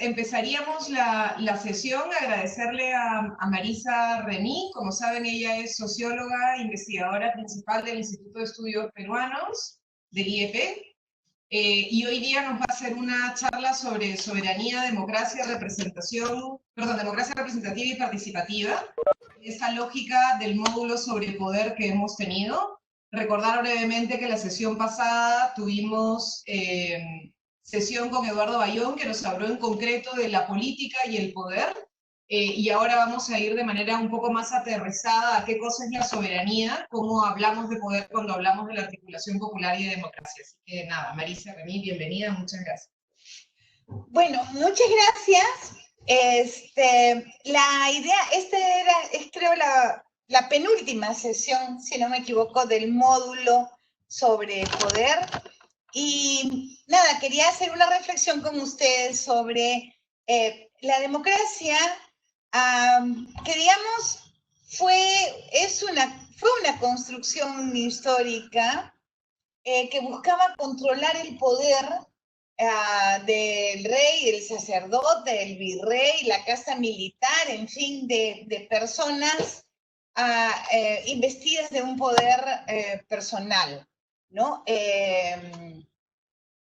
empezaríamos la sesión. Agradecerle a Marisa Remy. Como saben, ella es socióloga, investigadora principal del Instituto de Estudios Peruanos, del IEP, y hoy día nos va a hacer una charla sobre soberanía, democracia, democracia representativa y participativa, esta lógica del módulo sobre poder que hemos tenido. Recordar brevemente que la sesión pasada tuvimos sesión con Eduardo Bayón, que nos habló en concreto de la política y el poder, y ahora vamos a ir de manera un poco más aterrizada a qué cosa es la soberanía, cómo hablamos de poder cuando hablamos de la articulación popular y de democracia. Así que nada, Marisa, Remy, bienvenida, muchas gracias. Bueno, muchas gracias. La idea, es creo la penúltima sesión, si no me equivoco, del módulo sobre poder. Y nada, quería hacer una reflexión con ustedes sobre la democracia, que digamos fue una construcción histórica que buscaba controlar el poder del rey, el sacerdote, el virrey, la casta militar, en fin, de personas investidas de un poder personal, ¿no?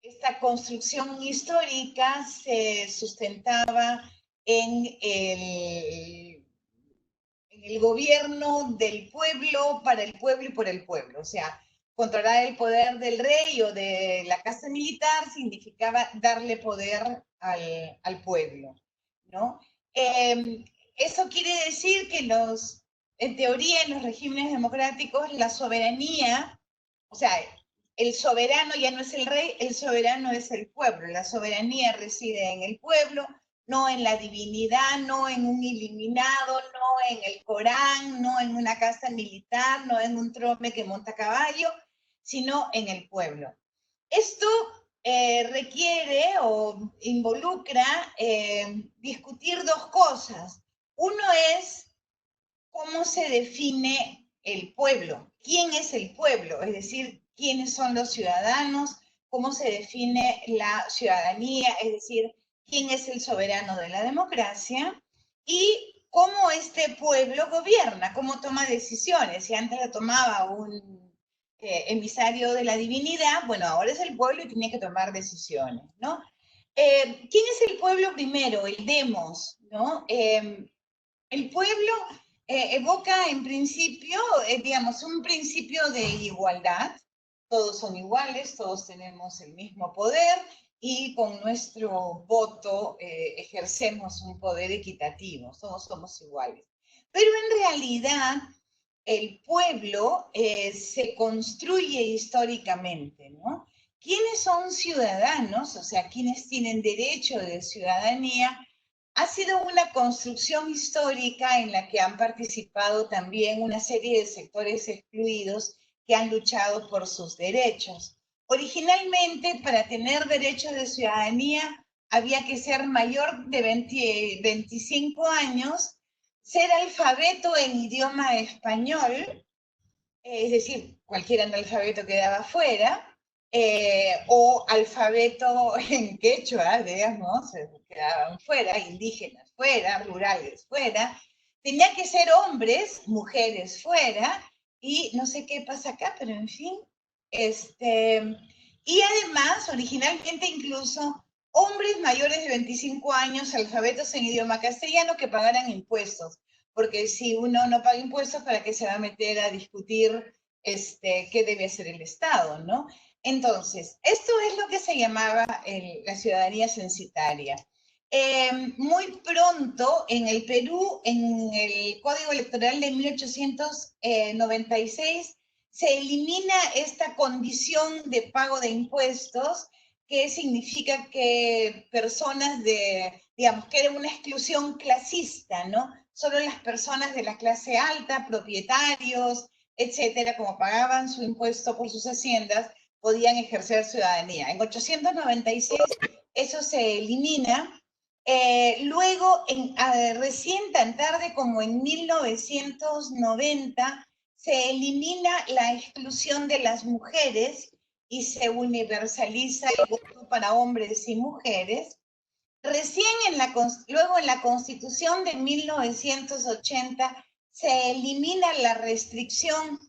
Esta construcción histórica se sustentaba en el gobierno del pueblo, para el pueblo y por el pueblo. O sea, controlar el poder del rey o de la casta militar significaba darle poder al pueblo, ¿no? Eso quiere decir que en teoría, en los regímenes democráticos, la soberanía, o sea, el soberano ya no es el rey, el soberano es el pueblo. La soberanía reside en el pueblo, no en la divinidad, no en un iluminado, no en el Corán, no en una casta militar, no en un trome que monta caballo, sino en el pueblo. Esto requiere o involucra discutir dos cosas. Uno es cómo se define el pueblo, quién es el pueblo, es decir, quiénes son los ciudadanos, cómo se define la ciudadanía, es decir, quién es el soberano de la democracia y cómo este pueblo gobierna, cómo toma decisiones. Si antes la tomaba un emisario de la divinidad, bueno, ahora es el pueblo y tiene que tomar decisiones, ¿no? ¿Quién es el pueblo primero? El demos, ¿no? El pueblo evoca en principio, digamos, un principio de igualdad. Todos son iguales, todos tenemos el mismo poder y con nuestro voto ejercemos un poder equitativo, todos somos iguales. Pero en realidad el pueblo se construye históricamente, ¿no? ¿Quiénes son ciudadanos? O sea, ¿quiénes tienen derecho de ciudadanía? Ha sido una construcción histórica en la que han participado también una serie de sectores excluidos que han luchado por sus derechos. Originalmente, para tener derechos de ciudadanía, había que ser mayor de 25 años, ser alfabeto en idioma español, es decir, cualquier analfabeto quedaba fuera, o alfabeto en quechua, digamos, quedaban fuera, indígenas fuera, rurales fuera, tenía que ser hombres, mujeres fuera, y no sé qué pasa acá, pero en fin, y además, originalmente incluso, hombres mayores de 25 años, alfabetos en idioma castellano, que pagaran impuestos, porque si uno no paga impuestos, ¿para qué se va a meter a discutir qué debe hacer el Estado, ¿no? Entonces, esto es lo que se llamaba la ciudadanía censitaria. Muy pronto en el Perú, en el Código Electoral de 1896, se elimina esta condición de pago de impuestos, que significa que personas digamos, que era una exclusión clasista, ¿no? Solo las personas de la clase alta, propietarios, etcétera, como pagaban su impuesto por sus haciendas, podían ejercer ciudadanía. En 896 eso se elimina. Luego, recién tan tarde como en 1990, se elimina la exclusión de las mujeres y se universaliza el voto para hombres y mujeres. Recién luego en la Constitución de 1980 se elimina la restricción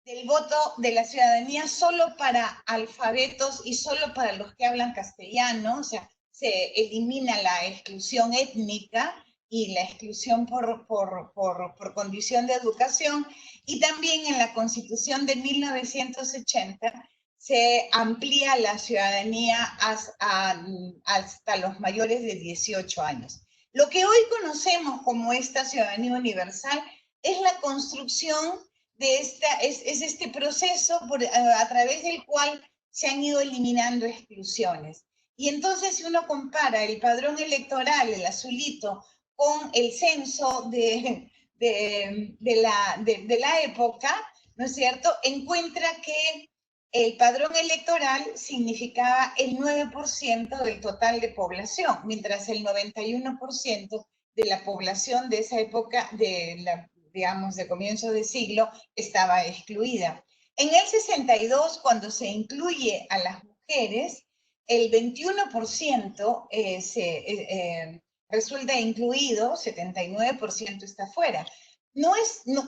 del voto de la ciudadanía solo para alfabetos y solo para los que hablan castellano, o sea, se elimina la exclusión étnica y la exclusión por condición de educación, y también en la Constitución de 1980 se amplía la ciudadanía hasta los mayores de 18 años. Lo que hoy conocemos como esta ciudadanía universal es la construcción de es este proceso a través del cual se han ido eliminando exclusiones. Y entonces, si uno compara el padrón electoral, el azulito, con el censo de la época, ¿no es cierto?, encuentra que el padrón electoral significaba el 9% del total de población, mientras el 91% de la población de esa época, digamos, de comienzo de siglo, estaba excluida. En el 62, cuando se incluye a las mujeres, el 21% resulta incluido, 79% está fuera.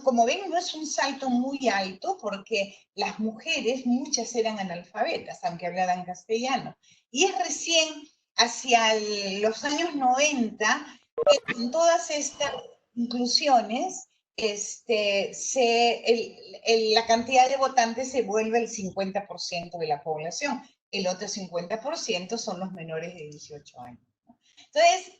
Como ven, no es un salto muy alto porque las mujeres, muchas eran analfabetas, aunque hablaran castellano. Y es recién hacia los años 90 que con todas estas inclusiones, la cantidad de votantes se vuelve el 50% de la población. El otro 50% son los menores de 18 años. Entonces,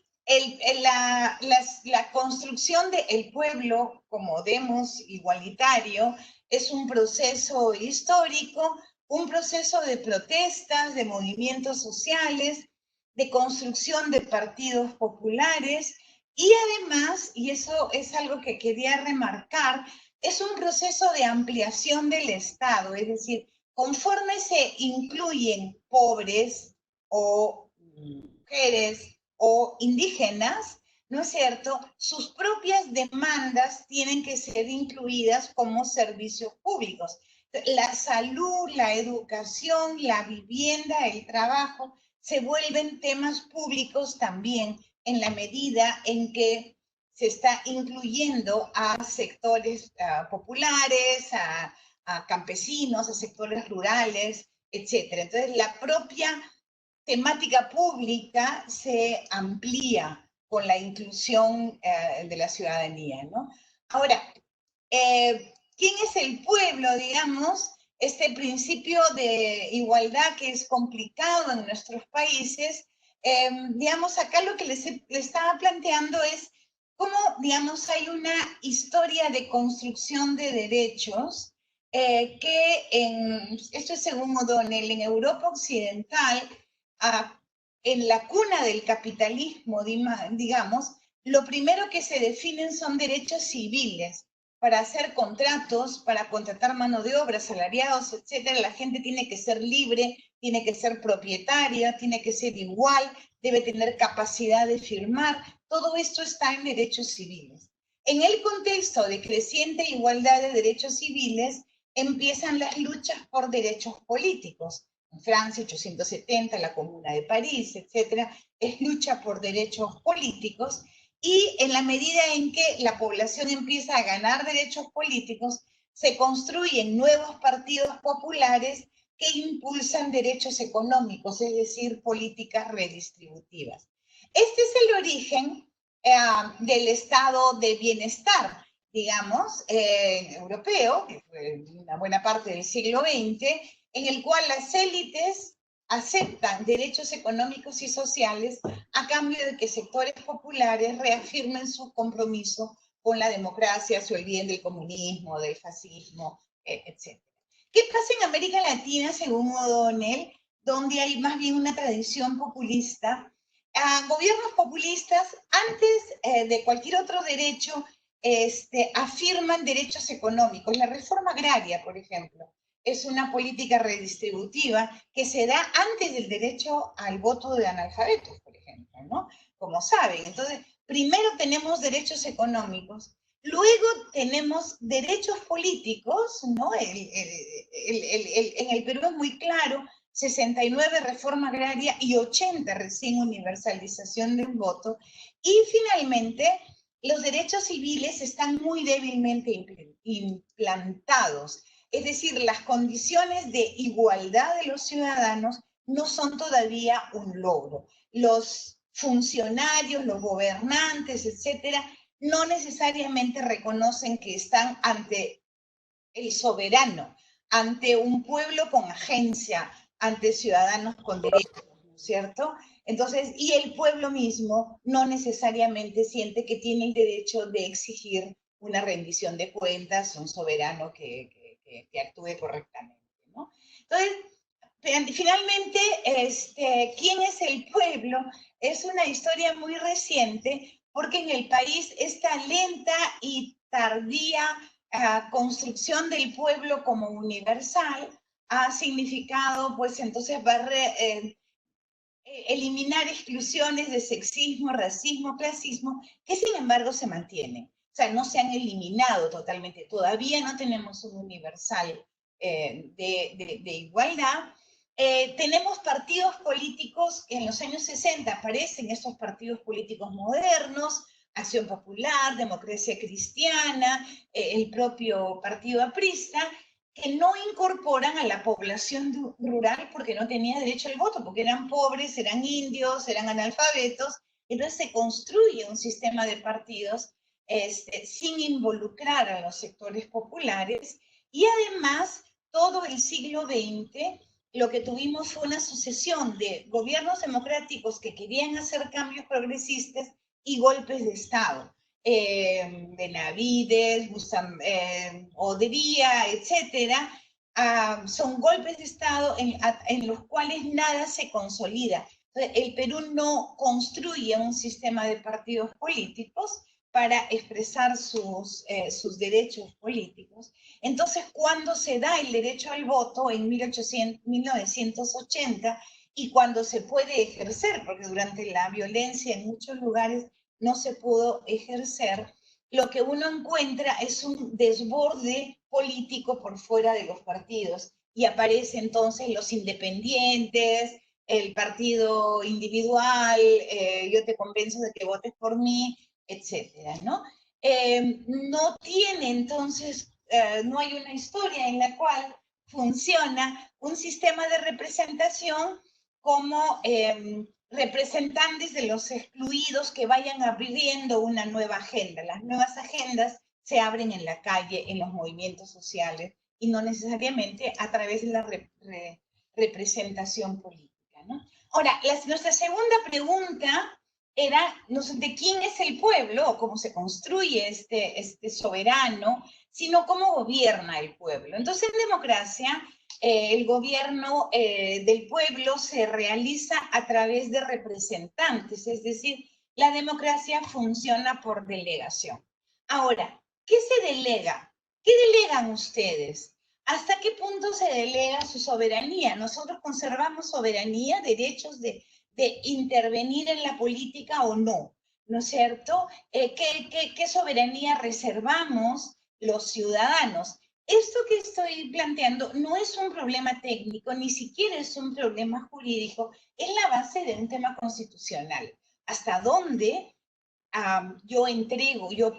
la construcción del pueblo como demos igualitario es un proceso histórico, un proceso de protestas, de movimientos sociales, de construcción de partidos populares, y además, y eso es algo que quería remarcar, es un proceso de ampliación del Estado, es decir, conforme se incluyen pobres o mujeres o indígenas, ¿no es cierto?, sus propias demandas tienen que ser incluidas como servicios públicos. La salud, la educación, la vivienda, el trabajo, se vuelven temas públicos también en la medida en que se está incluyendo a sectores populares, a campesinos, a sectores rurales, etcétera. Entonces, la propia temática pública se amplía con la inclusión de la ciudadanía, ¿no? Ahora, ¿quién es el pueblo, digamos? Este principio de igualdad que es complicado en nuestros países, digamos, acá lo que les estaba planteando es cómo, digamos, hay una historia de construcción de derechos esto es según O'Donnell, en Europa Occidental, en la cuna del capitalismo, digamos, lo primero que se definen son derechos civiles. Para hacer contratos, para contratar mano de obra, salariados, etcétera, la gente tiene que ser libre, tiene que ser propietaria, tiene que ser igual, debe tener capacidad de firmar. Todo esto está en derechos civiles. En el contexto de creciente igualdad de derechos civiles, empiezan las luchas por derechos políticos. En Francia, 870, la Comuna de París, etcétera, es lucha por derechos políticos, y en la medida en que la población empieza a ganar derechos políticos, se construyen nuevos partidos populares que impulsan derechos económicos, es decir, políticas redistributivas. Este es el origen del estado de bienestar, digamos, europeo, que fue una buena parte del siglo XX, en el cual las élites aceptan derechos económicos y sociales a cambio de que sectores populares reafirmen su compromiso con la democracia, se olviden del comunismo, del fascismo, etc. ¿Qué pasa en América Latina, según O'Donnell, donde hay más bien una tradición populista? Gobiernos populistas, antes de cualquier otro derecho, afirman derechos económicos. La reforma agraria, por ejemplo, es una política redistributiva que se da antes del derecho al voto de analfabetos, por ejemplo, ¿no? Como saben. Entonces, primero tenemos derechos económicos, luego tenemos derechos políticos, ¿no? En el Perú es muy claro, 69 reforma agraria y 80 recién universalización del voto. Y finalmente, los derechos civiles están muy débilmente implantados. Es decir, las condiciones de igualdad de los ciudadanos no son todavía un logro. Los funcionarios, los gobernantes, etcétera, no necesariamente reconocen que están ante el soberano, ante un pueblo con agencia, ante ciudadanos con derechos, ¿no es cierto? Entonces, y el pueblo mismo no necesariamente siente que tiene el derecho de exigir una rendición de cuentas, un soberano que actúe correctamente, ¿no? Entonces, finalmente, ¿quién es el pueblo? Es una historia muy reciente porque en el país esta lenta y tardía construcción del pueblo como universal ha significado, pues entonces, eliminar exclusiones de sexismo, racismo, clasismo, que sin embargo se mantienen. O sea, no se han eliminado totalmente. Todavía no tenemos un universal de igualdad. Tenemos partidos políticos que en los años 60 aparecen estos partidos políticos modernos, Acción Popular, Democracia Cristiana, el propio Partido Aprista, que no incorporan a la población rural porque no tenía derecho al voto, porque eran pobres, eran indios, eran analfabetos. Entonces se construye un sistema de partidos sin involucrar a los sectores populares, y además todo el siglo XX lo que tuvimos fue una sucesión de gobiernos democráticos que querían hacer cambios progresistas y golpes de Estado. Benavides, Odría, etcétera, son golpes de Estado en los cuales nada se consolida. Entonces, el Perú no construye un sistema de partidos políticos para expresar sus derechos políticos. Entonces, cuando se da el derecho al voto en 1980, y cuando se puede ejercer, porque durante la violencia en muchos lugares no se pudo ejercer, lo que uno encuentra es un desborde político por fuera de los partidos, y aparecen entonces los independientes, el partido individual, yo te convenzo de que votes por mí, etcétera, ¿no? No tiene entonces, no hay una historia en la cual funciona un sistema de representación como representantes de los excluidos que vayan abriendo una nueva agenda. Las nuevas agendas se abren en la calle, en los movimientos sociales, y no necesariamente a través de la representación política, ¿no? Ahora, nuestra segunda pregunta era no de quién es el pueblo, o cómo se construye este soberano, sino cómo gobierna el pueblo. Entonces, en democracia, el gobierno del pueblo se realiza a través de representantes, es decir, la democracia funciona por delegación. Ahora, ¿qué se delega? ¿Qué delegan ustedes? ¿Hasta qué punto se delega su soberanía? Nosotros conservamos soberanía, derechos de intervenir en la política o no, ¿no es cierto? ¿Qué soberanía reservamos los ciudadanos? Esto que estoy planteando no es un problema técnico, ni siquiera es un problema jurídico, es la base de un tema constitucional. ¿Hasta dónde yo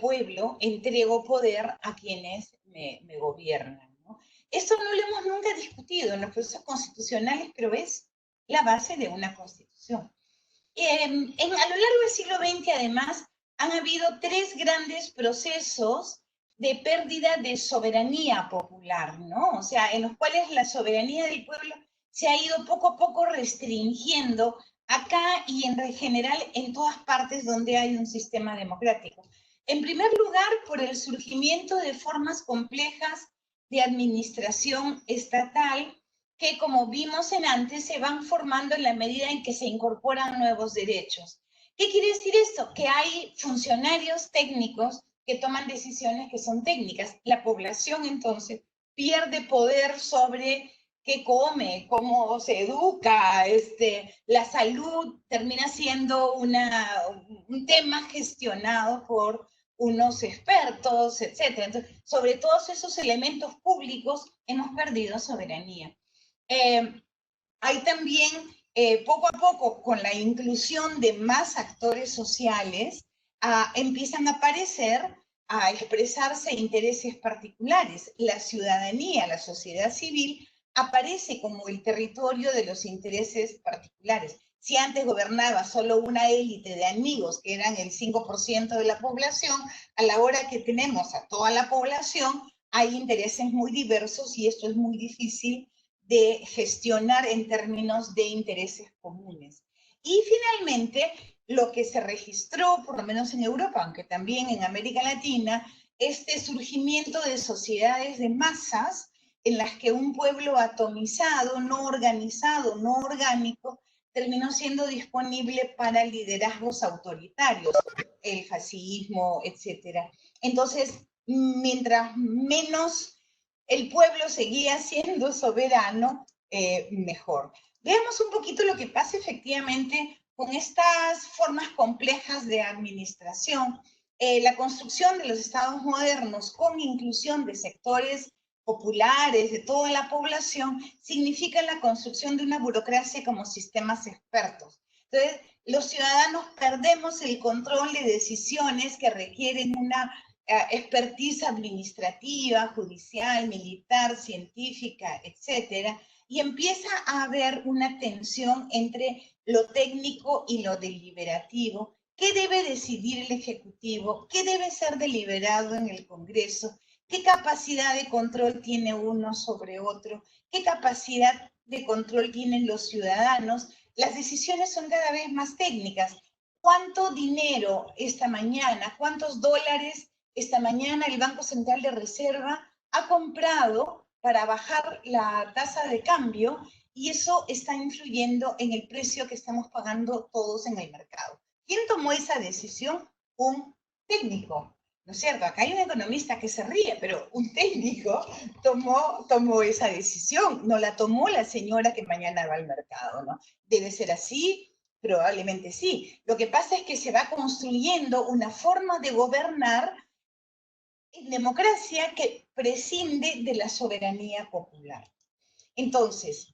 pueblo, entrego poder a quienes me gobiernan, ¿no? Esto no lo hemos nunca discutido en los procesos constitucionales, pero es la base de una constitución. A lo largo del siglo XX, además, han habido 3 grandes procesos de pérdida de soberanía popular, ¿no? O sea, en los cuales la soberanía del pueblo se ha ido poco a poco restringiendo acá y en general en todas partes donde hay un sistema democrático. En primer lugar, por el surgimiento de formas complejas de administración estatal que, como vimos en antes, se van formando en la medida en que se incorporan nuevos derechos. ¿Qué quiere decir esto? Que hay funcionarios técnicos que toman decisiones que son técnicas. La población, entonces, pierde poder sobre qué come, cómo se educa, la salud termina siendo un tema gestionado por unos expertos, etc. Entonces, sobre todos esos elementos públicos hemos perdido soberanía. hay también, poco a poco, con la inclusión de más actores sociales, empiezan a aparecer, a expresarse intereses particulares. La ciudadanía, la sociedad civil, aparece como el territorio de los intereses particulares. Si antes gobernaba solo una élite de amigos, que eran el 5% de la población, a la hora que tenemos a toda la población, hay intereses muy diversos y esto es muy difícil de gestionar en términos de intereses comunes. Y finalmente, lo que se registró, por lo menos en Europa, aunque también en América Latina, este surgimiento de sociedades de masas en las que un pueblo atomizado, no organizado, no orgánico, terminó siendo disponible para liderazgos autoritarios, el fascismo, etc. Entonces, mientras menos el pueblo seguía siendo soberano, mejor. Veamos un poquito lo que pasa efectivamente con estas formas complejas de administración. La construcción de los estados modernos con inclusión de sectores populares, de toda la población, significa la construcción de una burocracia como sistemas expertos. Entonces, los ciudadanos perdemos el control de decisiones que requieren una expertise administrativa, judicial, militar, científica, etcétera, y empieza a haber una tensión entre lo técnico y lo deliberativo. ¿Qué debe decidir el Ejecutivo? ¿Qué debe ser deliberado en el Congreso? ¿Qué capacidad de control tiene uno sobre otro? ¿Qué capacidad de control tienen los ciudadanos? Las decisiones son cada vez más técnicas. ¿Cuánto dinero esta mañana, cuántos dólares esta mañana el Banco Central de Reserva ha comprado para bajar la tasa de cambio? Y eso está influyendo en el precio que estamos pagando todos en el mercado. ¿Quién tomó esa decisión? Un técnico, ¿no es cierto? Acá hay un economista que se ríe, pero un técnico tomó esa decisión. No la tomó la señora que mañana va al mercado, ¿no? ¿Debe ser así? Probablemente sí. Lo que pasa es que se va construyendo una forma de gobernar en democracia que prescinde de la soberanía popular. Entonces,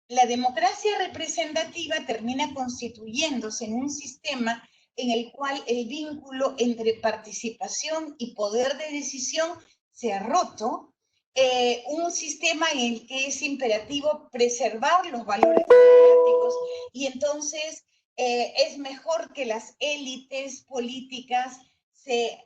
la democracia representativa termina constituyéndose en un sistema en el cual el vínculo entre participación y poder de decisión se ha roto, un sistema en el que es imperativo preservar los valores democráticos y entonces es mejor que las élites políticas se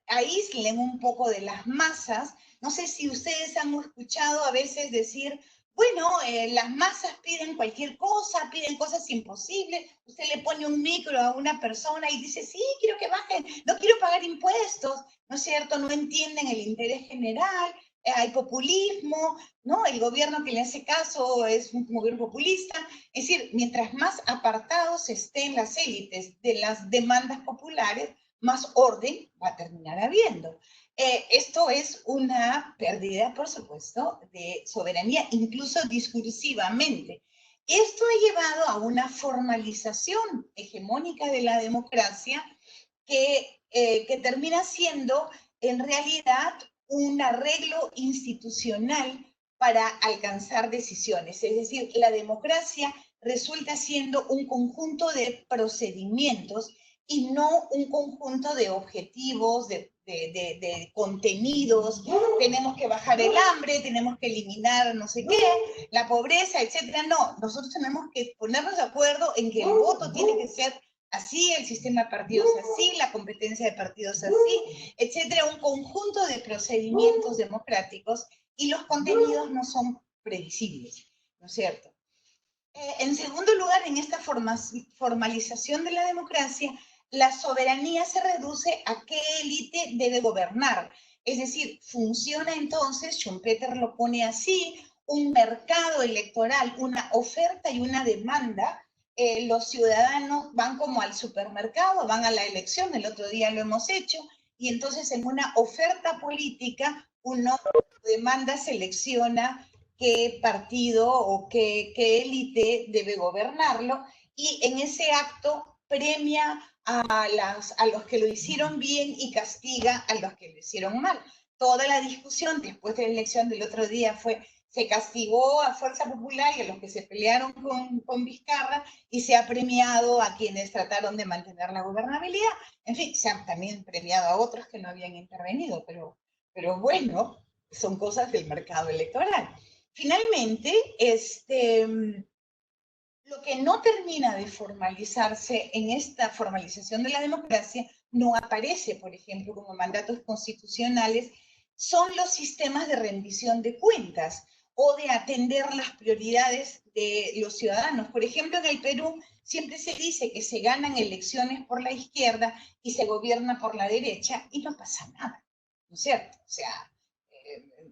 aíslen un poco de las masas. No sé si ustedes han escuchado a veces decir, bueno, las masas piden cualquier cosa, piden cosas imposibles. Usted le pone un micro a una persona y dice, sí, quiero que bajen, no quiero pagar impuestos, ¿no es cierto? No entienden el interés general, hay populismo, ¿no? El gobierno que le hace caso es un gobierno populista. Es decir, mientras más apartados estén las élites de las demandas populares, más orden va a terminar habiendo. Esto es una pérdida, por supuesto, de soberanía, incluso discursivamente. Esto ha llevado a una formalización hegemónica de la democracia que termina siendo, en realidad, un arreglo institucional para alcanzar decisiones. Es decir, la democracia resulta siendo un conjunto de procedimientos y no un conjunto de objetivos, de contenidos. Tenemos que bajar el hambre, tenemos que eliminar no sé qué, la pobreza, etcétera. No, nosotros tenemos que ponernos de acuerdo en que el voto tiene que ser así, el sistema de partidos así, la competencia de partidos así, etcétera. Un conjunto de procedimientos democráticos y los contenidos no son previsibles, ¿no es cierto? En segundo lugar, en esta formalización de la democracia, la soberanía se reduce a qué élite debe gobernar. Es decir, funciona entonces, Schumpeter lo pone así, un mercado electoral, una oferta y una demanda. Los ciudadanos van como al supermercado, van a la elección, el otro día lo hemos hecho, y entonces en una oferta política uno demanda, selecciona qué partido o qué élite debe gobernarlo, y en ese acto premia a los que lo hicieron bien y castiga a los que lo hicieron mal. Toda la discusión después de la elección del otro día fue se castigó a Fuerza Popular y a los que se pelearon con Vizcarra, y se ha premiado a quienes trataron de mantener la gobernabilidad. En fin, se han también premiado a otros que no habían intervenido, pero bueno, son cosas del mercado electoral. Finalmente, lo que no termina de formalizarse en esta formalización de la democracia, no aparece, por ejemplo, como mandatos constitucionales, son los sistemas de rendición de cuentas o de atender las prioridades de los ciudadanos. Por ejemplo, en el Perú siempre se dice que se ganan elecciones por la izquierda y se gobierna por la derecha y no pasa nada, ¿no es cierto? O sea,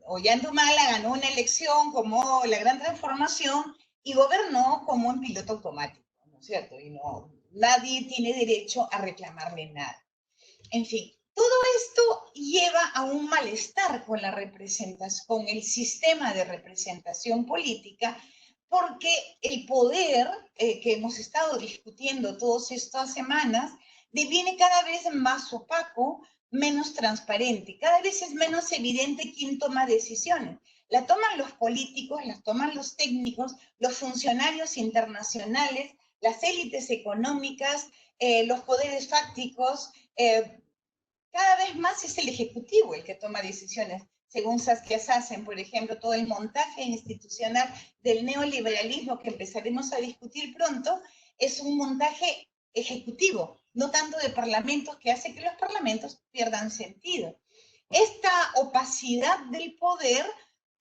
Ollanta ganó una elección como la Gran Transformación y gobernó como un piloto automático, ¿no es cierto? Y no, nadie tiene derecho a reclamarle nada. En fin, todo esto lleva a un malestar con la representación, con el sistema de representación política, porque el poder que hemos estado discutiendo todas estas semanas deviene cada vez más opaco, menos transparente, cada vez es menos evidente quién toma decisiones. La toman los políticos, las toman los técnicos, los funcionarios internacionales, las élites económicas, los poderes fácticos. Cada vez más es el Ejecutivo el que toma decisiones. Según Saskia Sassen, por ejemplo, todo el montaje institucional del neoliberalismo que empezaremos a discutir pronto es un montaje ejecutivo, no tanto de parlamentos, que hace que los parlamentos pierdan sentido. Esta opacidad del poder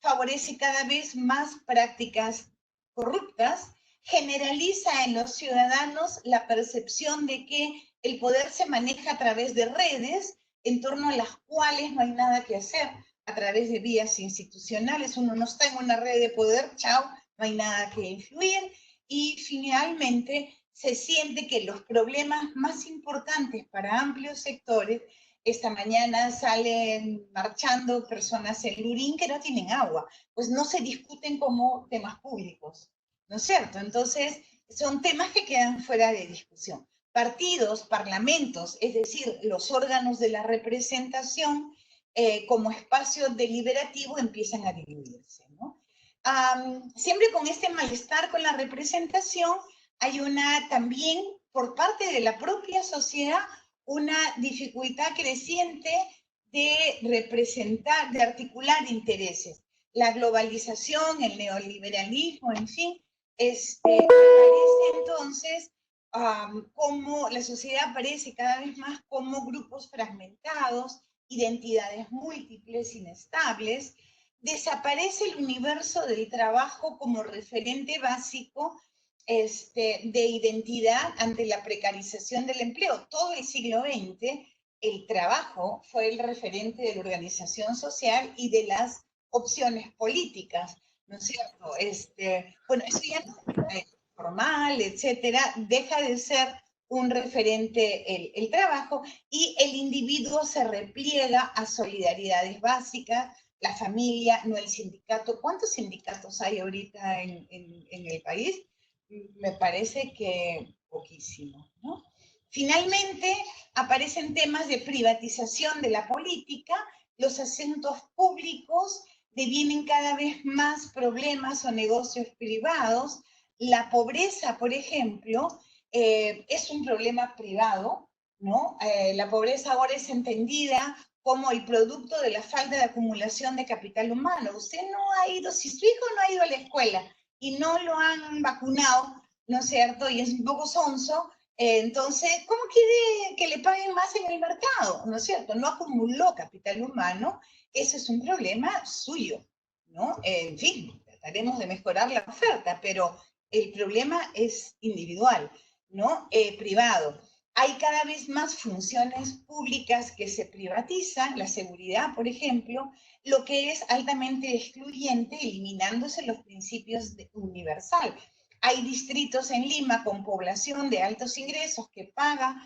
favorece cada vez más prácticas corruptas, generaliza en los ciudadanos la percepción de que el poder se maneja a través de redes en torno a las cuales no hay nada que hacer, a través de vías institucionales. Uno no está en una red de poder, chao, no hay nada que influir, y finalmente se siente que los problemas más importantes para amplios sectores, esta mañana salen marchando personas en Lurín que no tienen agua, pues no se discuten como temas públicos, ¿no es cierto? Entonces, son temas que quedan fuera de discusión. Partidos, parlamentos, es decir, los órganos de la representación, como espacio deliberativo, empiezan a dividirse, ¿no? Siempre con este malestar con la representación, hay también, por parte de la propia sociedad, una dificultad creciente de representar, de articular intereses. La globalización, el neoliberalismo, en fin, aparece entonces como la sociedad aparece cada vez más como grupos fragmentados, identidades múltiples, inestables. Desaparece el universo del trabajo como referente básico de identidad ante la precarización del empleo. Todo el siglo XX, el trabajo fue el referente de la organización social y de las opciones políticas, ¿no es cierto? Bueno, eso ya no formal, etcétera, deja de ser un referente el trabajo, y el individuo se repliega a solidaridades básicas, la familia, no el sindicato. ¿Cuántos sindicatos hay ahorita en el país? Me parece que poquísimo, ¿no? Finalmente, aparecen temas de privatización de la política, los asuntos públicos devienen cada vez más problemas o negocios privados. La pobreza, por ejemplo, es un problema privado, ¿no? La pobreza ahora es entendida como el producto de la falta de acumulación de capital humano. Usted no ha ido, si su hijo no ha ido a la escuela y no lo han vacunado, ¿no es cierto? Y es un poco sonso, entonces, ¿cómo quiere que le paguen más en el mercado? ¿No es cierto? No acumuló capital humano, eso es un problema suyo, ¿no? En fin, trataremos de mejorar la oferta, pero el problema es individual, ¿no? Privado. Hay cada vez más funciones públicas que se privatizan, la seguridad, por ejemplo, lo que es altamente excluyente, eliminándose los principios de universal. Hay distritos en Lima con población de altos ingresos que paga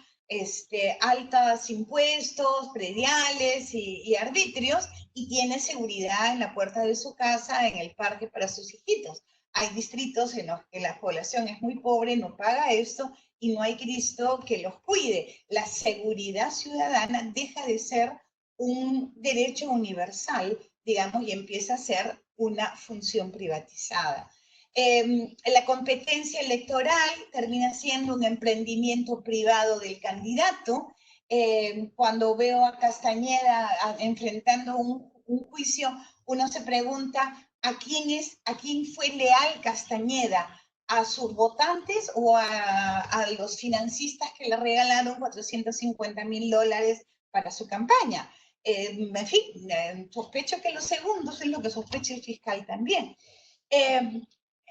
altos impuestos, prediales y arbitrios, y tiene seguridad en la puerta de su casa, en el parque para sus hijitos. Hay distritos en los que la población es muy pobre, no paga esto, y no hay Cristo que los cuide. La seguridad ciudadana deja de ser un derecho universal, digamos, y empieza a ser una función privatizada. La competencia electoral termina siendo un emprendimiento privado del candidato. Cuando veo a Castañeda enfrentando un juicio, uno se pregunta a quién fue leal Castañeda, a sus votantes o a los financistas que le regalaron $450.000 para su campaña. En fin, sospecho que los segundos es lo que sospecha el fiscal también.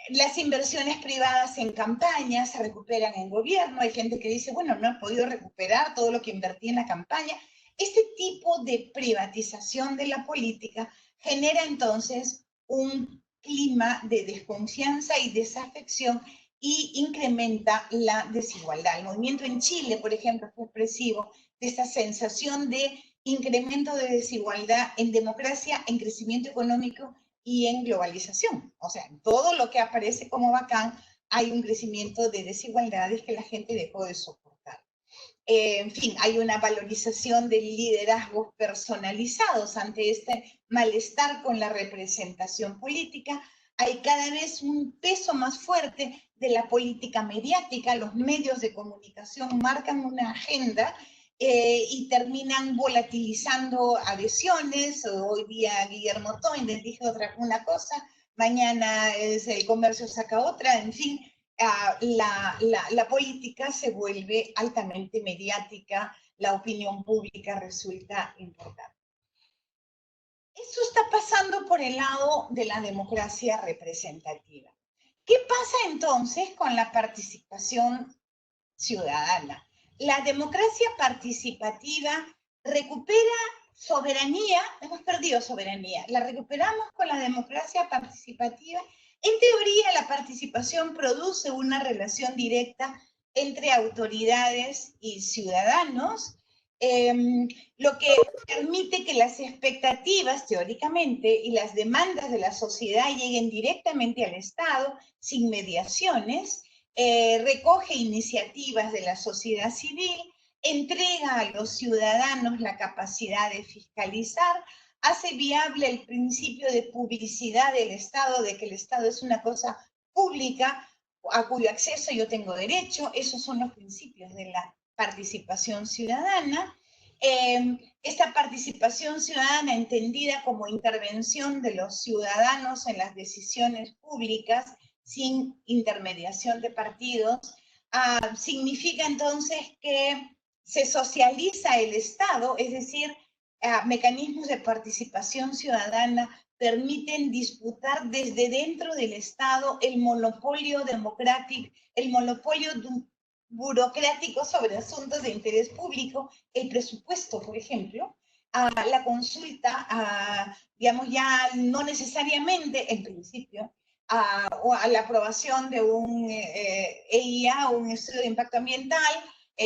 Las inversiones privadas en campaña se recuperan en gobierno. Hay gente que dice, bueno, no he podido recuperar todo lo que invertí en la campaña. Este tipo de privatización de la política genera entonces un clima de desconfianza y desafección y incrementa la desigualdad. El movimiento en Chile, por ejemplo, fue expresivo de esta sensación de incremento de desigualdad en democracia, en crecimiento económico y en globalización. O sea, en todo lo que aparece como bacán hay un crecimiento de desigualdades que la gente dejó de soportar. En fin, hay una valorización de liderazgos personalizados ante este malestar con la representación política. Hay cada vez un peso más fuerte de la política mediática. Los medios de comunicación marcan una agenda y terminan volatilizando adhesiones. Hoy día Guillermo Toynbee dijo una cosa, mañana el Comercio saca otra, en fin. La política se vuelve altamente mediática, la opinión pública resulta importante. Eso está pasando por el lado de la democracia representativa. ¿Qué pasa entonces con la participación ciudadana? La democracia participativa recupera soberanía, hemos perdido soberanía, la recuperamos con la democracia participativa. En teoría, la participación produce una relación directa entre autoridades y ciudadanos, lo que permite que las expectativas, teóricamente, y las demandas de la sociedad lleguen directamente al Estado, sin mediaciones, recoge iniciativas de la sociedad civil, entrega a los ciudadanos la capacidad de fiscalizar, hace viable el principio de publicidad del Estado, de que el Estado es una cosa pública a cuyo acceso yo tengo derecho. Esos son los principios de la participación ciudadana. Esta participación ciudadana entendida como intervención de los ciudadanos en las decisiones públicas sin intermediación de partidos, significa entonces que se socializa el Estado, es decir, mecanismos de participación ciudadana permiten disputar desde dentro del Estado el monopolio democrático, el monopolio burocrático sobre asuntos de interés público, el presupuesto, por ejemplo, la consulta, digamos, ya no necesariamente, en principio, o a la aprobación de un EIA, un estudio de impacto ambiental,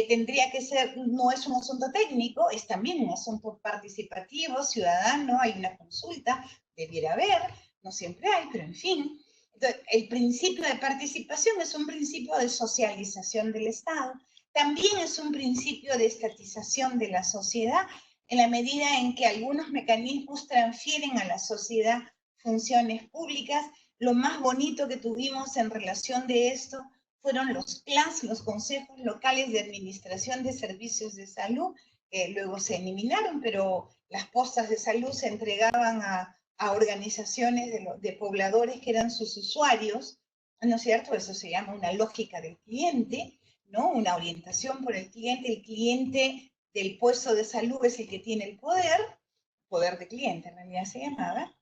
tendría que ser, no es un asunto técnico, es también un asunto participativo, ciudadano, hay una consulta, debiera haber, no siempre hay, pero en fin. Entonces, el principio de participación es un principio de socialización del Estado, también es un principio de estatización de la sociedad, en la medida en que algunos mecanismos transfieren a la sociedad funciones públicas. Lo más bonito que tuvimos en relación de esto fueron los CLAS, los consejos locales de administración de servicios de salud, que luego se eliminaron, pero las postas de salud se entregaban a organizaciones de pobladores que eran sus usuarios, ¿no es cierto? Eso se llama una lógica del cliente, ¿no? Una orientación por el cliente del puesto de salud es el que tiene el poder de cliente en realidad se llamaba.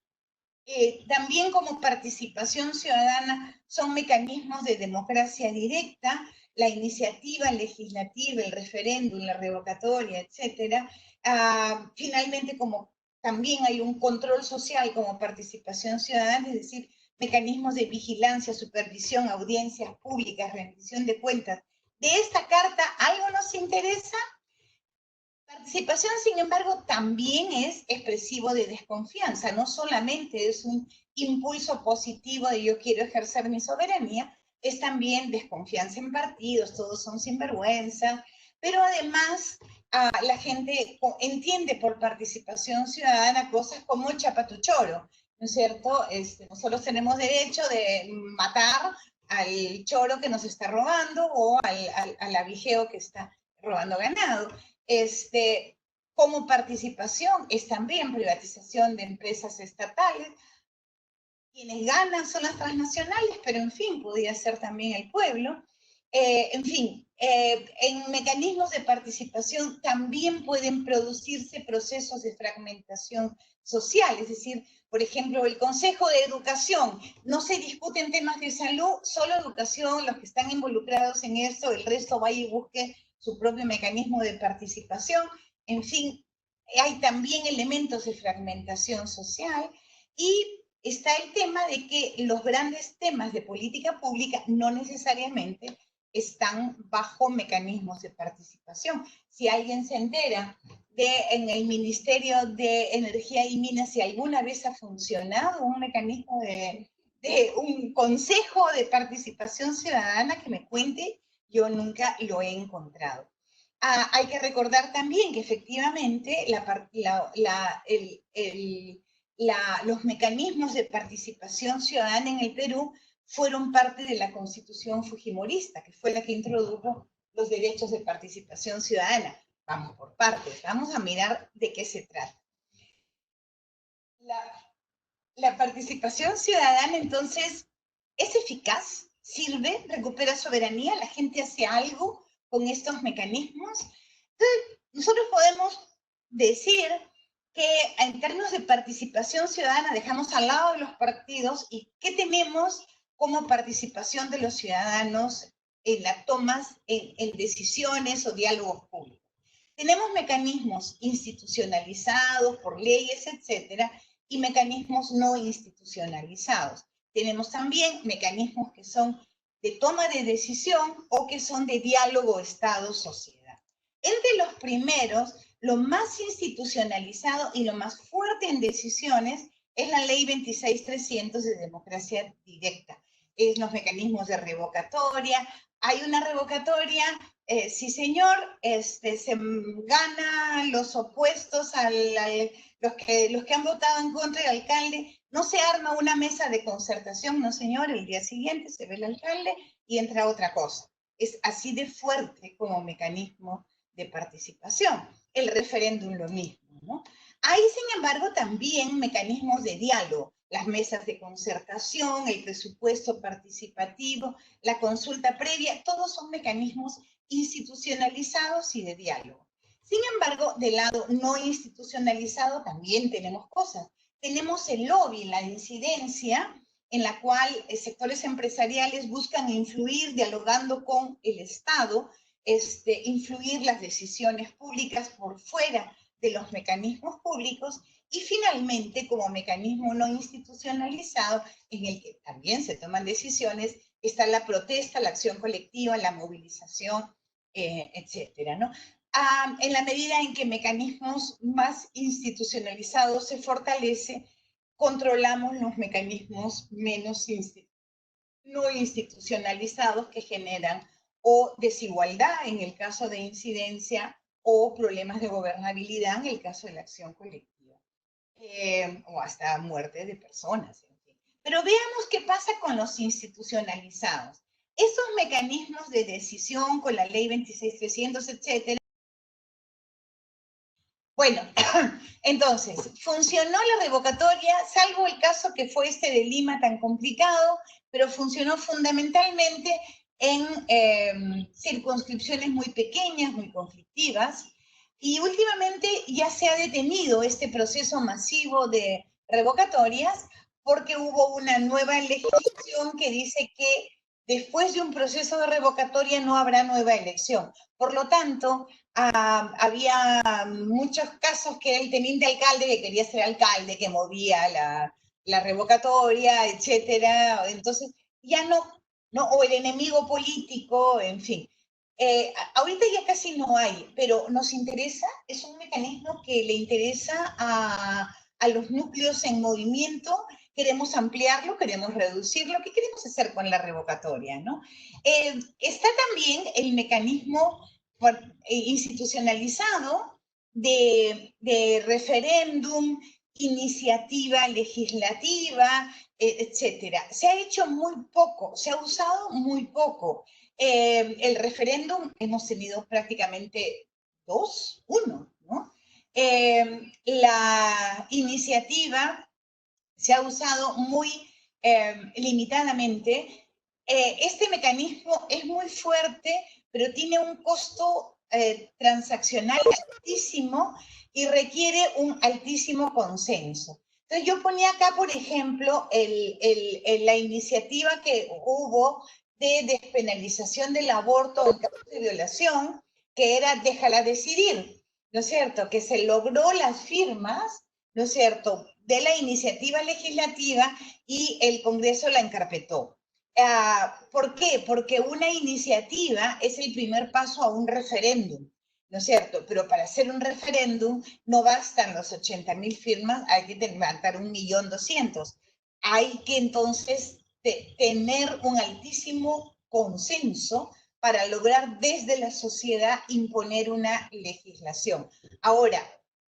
También como participación ciudadana son mecanismos de democracia directa, la iniciativa legislativa, el referéndum, la revocatoria, etc. Finalmente, como también hay un control social como participación ciudadana, es decir, mecanismos de vigilancia, supervisión, audiencias públicas, rendición de cuentas. De esta carta, ¿algo nos interesa? Participación, sin embargo, también es expresivo de desconfianza, no solamente es un impulso positivo de yo quiero ejercer mi soberanía, es también desconfianza en partidos, todos son sinvergüenza, pero además la gente entiende por participación ciudadana cosas como chapatuchoro, ¿no es cierto? Nosotros tenemos derecho de matar al choro que nos está robando o al abijeo que está robando ganado. Como participación es también privatización de empresas estatales. Quienes ganan son las transnacionales, pero en fin, podría ser también el pueblo. En fin, en mecanismos de participación también pueden producirse procesos de fragmentación social, es decir, por ejemplo, el Consejo de Educación, no se discuten temas de salud, solo educación, los que están involucrados en eso, el resto vaya y busque su propio mecanismo de participación. En fin, hay también elementos de fragmentación social y está el tema de que los grandes temas de política pública no necesariamente están bajo mecanismos de participación. Si alguien se entera de en el Ministerio de Energía y Minas si alguna vez ha funcionado un mecanismo de un consejo de participación ciudadana, que me cuente, yo nunca lo he encontrado. Hay que recordar también que efectivamente los mecanismos de participación ciudadana en el Perú fueron parte de la Constitución fujimorista, que fue la que introdujo los derechos de participación ciudadana. Vamos por partes, vamos a mirar de qué se trata. La participación ciudadana, entonces, es eficaz, sirve, recupera soberanía, la gente hace algo con estos mecanismos. Entonces, nosotros podemos decir que en términos de participación ciudadana dejamos al lado de los partidos y qué tenemos como participación de los ciudadanos en las tomas, en decisiones o diálogos públicos. Tenemos mecanismos institucionalizados por leyes, etcétera, y mecanismos no institucionalizados. Tenemos también mecanismos que son de toma de decisión o que son de diálogo Estado-sociedad. Entre los primeros, lo más institucionalizado y lo más fuerte en decisiones es la Ley 26.300 de democracia directa. Es los mecanismos de revocatoria. Hay una revocatoria, sí señor, se gana los opuestos los que han votado en contra del alcalde, no se arma una mesa de concertación, no señor, el día siguiente se ve el alcalde y entra otra cosa. Es así de fuerte como mecanismo de participación. El referéndum lo mismo, ¿no? Hay, sin embargo, también mecanismos de diálogo, las mesas de concertación, el presupuesto participativo, la consulta previa, todos son mecanismos institucionalizados y de diálogo. Sin embargo, del lado no institucionalizado también tenemos cosas. Tenemos el lobby, la incidencia, en la cual sectores empresariales buscan influir dialogando con el Estado, influir las decisiones públicas por fuera de los mecanismos públicos, y finalmente, como mecanismo no institucionalizado, en el que también se toman decisiones, está la protesta, la acción colectiva, la movilización, etcétera, ¿no? En la medida en que mecanismos más institucionalizados se fortalecen, controlamos los mecanismos menos no institucionalizados que generan o desigualdad en el caso de incidencia o problemas de gobernabilidad en el caso de la acción colectiva, o hasta muerte de personas. En fin. Pero veamos qué pasa con los institucionalizados. Esos mecanismos de decisión con la ley 26.300, etcétera. Bueno, entonces, funcionó la revocatoria, salvo el caso que fue de Lima tan complicado, pero funcionó fundamentalmente en circunscripciones muy pequeñas, muy conflictivas, y últimamente ya se ha detenido este proceso masivo de revocatorias porque hubo una nueva legislación que dice que después de un proceso de revocatoria no habrá nueva elección. Por lo tanto, había muchos casos que el teniente alcalde que quería ser alcalde, que movía la revocatoria, etcétera. Entonces, ya no, o el enemigo político, en fin. Ahorita ya casi no hay, pero nos interesa, es un mecanismo que le interesa a los núcleos en movimiento. Queremos ampliarlo, queremos reducirlo. ¿Qué queremos hacer con la revocatoria, no? Está también el mecanismo institucionalizado de referéndum, iniciativa legislativa, etcétera. Se ha hecho muy poco, se ha usado muy poco. El referéndum hemos tenido prácticamente uno, ¿no? La iniciativa se ha usado muy limitadamente. Este mecanismo es muy fuerte, pero tiene un costo transaccional altísimo y requiere un altísimo consenso. Entonces yo ponía acá, por ejemplo, la iniciativa que hubo de despenalización del aborto en caso de violación, que era déjala decidir, ¿no es cierto? Que se logró las firmas, ¿no es cierto?, de la iniciativa legislativa y el Congreso la encarpetó. ¿Por qué? Porque una iniciativa es el primer paso a un referéndum, ¿no es cierto? Pero para hacer un referéndum no bastan los 80.000 firmas, hay que levantar 1.200.000. Hay que entonces tener un altísimo consenso para lograr desde la sociedad imponer una legislación. Ahora,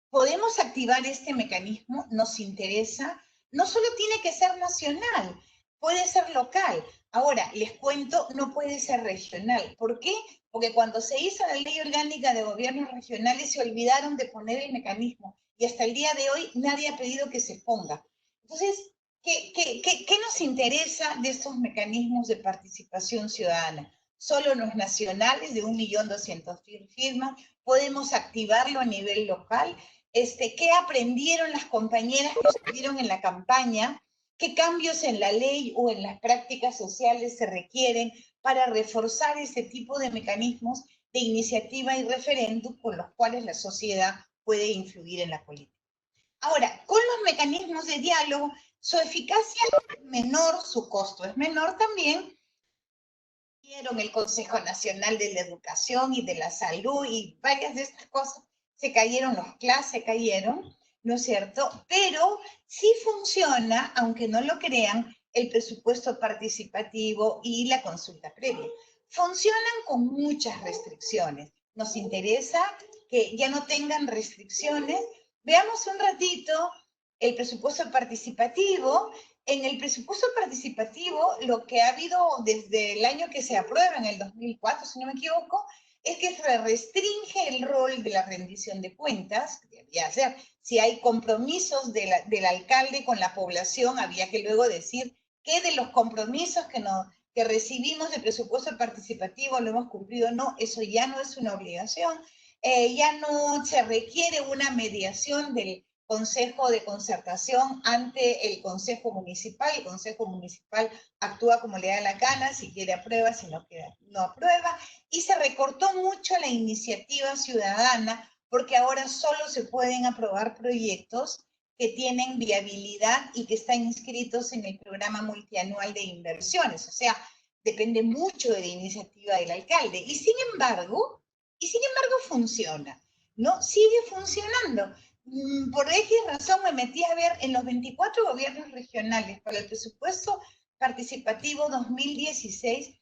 ¿podemos activar este mecanismo? ¿Nos interesa? No solo tiene que ser nacional, puede ser local. Ahora, les cuento, no puede ser regional. ¿Por qué? Porque cuando se hizo la Ley Orgánica de Gobiernos Regionales se olvidaron de poner el mecanismo y hasta el día de hoy nadie ha pedido que se ponga. Entonces, ¿qué nos interesa de estos mecanismos de participación ciudadana? Solo los nacionales de 1.200.000 firmas, podemos activarlo a nivel local. ¿Qué aprendieron las compañeras que estuvieron en la campaña? ¿Qué cambios en la ley o en las prácticas sociales se requieren para reforzar ese tipo de mecanismos de iniciativa y referéndum con los cuales la sociedad puede influir en la política? Ahora, con los mecanismos de diálogo, su eficacia es menor, su costo es menor también. El Consejo Nacional de la Educación y de la Salud y varias de estas cosas, se cayeron los CLAS, se cayeron, ¿no es cierto? Pero sí funciona, aunque no lo crean, el presupuesto participativo y la consulta previa. Funcionan con muchas restricciones. Nos interesa que ya no tengan restricciones. Veamos un ratito el presupuesto participativo. En el presupuesto participativo, lo que ha habido desde el año que se aprueba, en el 2004, si no me equivoco, es que se restringe el rol de la rendición de cuentas, que debería ser, si hay compromisos del alcalde con la población, había que luego decir qué de los compromisos que recibimos de presupuesto participativo lo hemos cumplido o no. Eso ya no es una obligación, ya no se requiere una mediación del Consejo de Concertación ante el Consejo Municipal. El Consejo Municipal actúa como le da la gana, si quiere aprueba, si no quiere no aprueba, y se recortó mucho la iniciativa ciudadana porque ahora solo se pueden aprobar proyectos que tienen viabilidad y que están inscritos en el programa multianual de inversiones. O sea, depende mucho de la iniciativa del alcalde. Y sin embargo funciona, ¿no? Sigue funcionando. Por X razón me metí a ver en los 24 gobiernos regionales para el presupuesto participativo 2016,